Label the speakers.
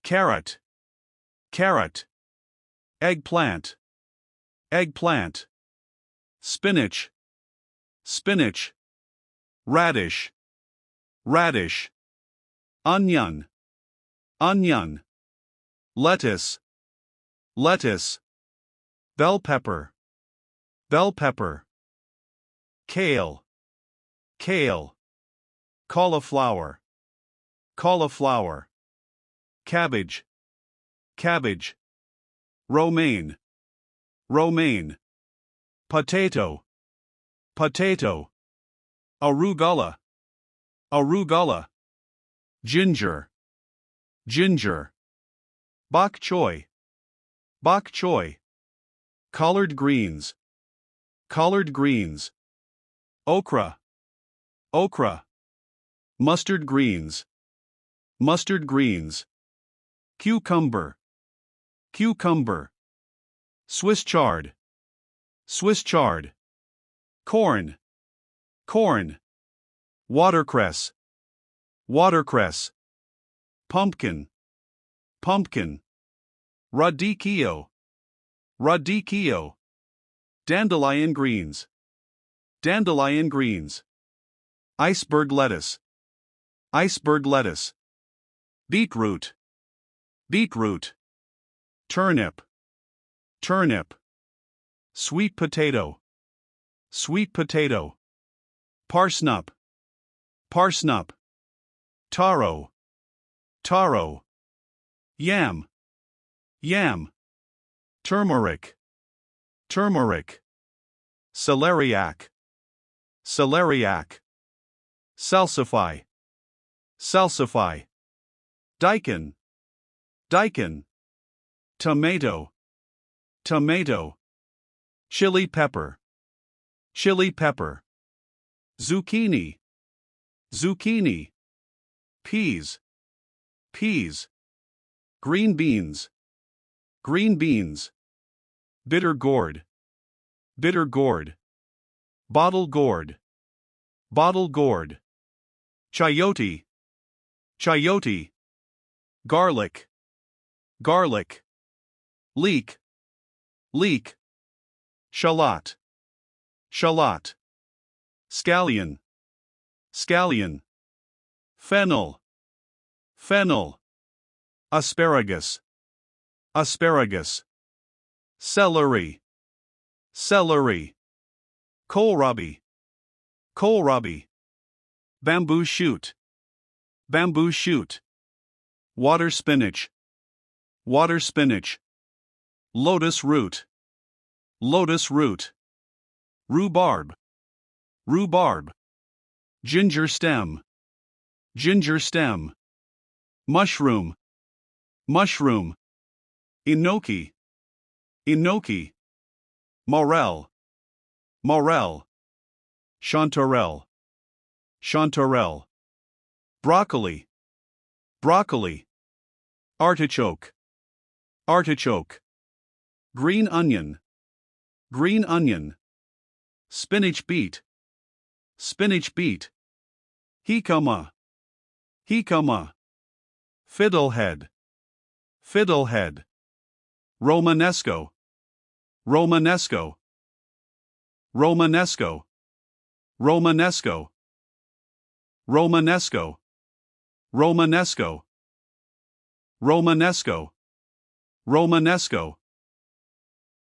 Speaker 1: carrot, carrot, eggplant, eggplant, spinach, spinach, radish, radish, onion, onion, lettuce, lettuce, bell pepper, bell pepper, kale, kale, cauliflower, cauliflower, cabbage, cabbage, romaine, romaine, potato, potato, arugula, arugula, ginger, ginger, bok choy, bok choy, collard greens, collard greens, okra, okra, mustard greens, mustard greens, cucumber, cucumber, Swiss chard, Swiss chard, corn, corn, watercress, watercress, pumpkin, pumpkin, radicchio, radicchio, dandelion greens, dandelion greens, iceberg lettuce, iceberg lettuce, beetroot, beetroot, turnip, turnip, sweet potato, sweet potato, parsnip, parsnip, taro, taro, yam, yam, turmeric, turmeric, celeriac, celeriac, salsify, salsify, daikon, daikon, tomato, tomato, chili pepper, chili pepper, zucchini, zucchini, peas, peas, green beans, green beans, bitter gourd, bitter gourd, bottle gourd, bottle gourd, chayote, chayote, garlic, garlic, leek, leek, shallot, shallot, scallion, scallion, fennel, fennel, asparagus, asparagus, celery, celery, kohlrabi, kohlrabi, bamboo shoot, bamboo shoot, water spinach, water spinach, lotus root, lotus root, rhubarb, rhubarb, ginger stem, ginger stem, mushroom, mushroom, enoki, enoki, morel, morel, chanterelle, chanterelle, broccoli, broccoli, artichoke, artichoke, green onion, green onion, spinach beet, spinach beet, jicama, jicama, fiddlehead, fiddlehead, romanesco, romanesco, romanesco, romanesco, romanesco, romanesco, romanesco, romanesco.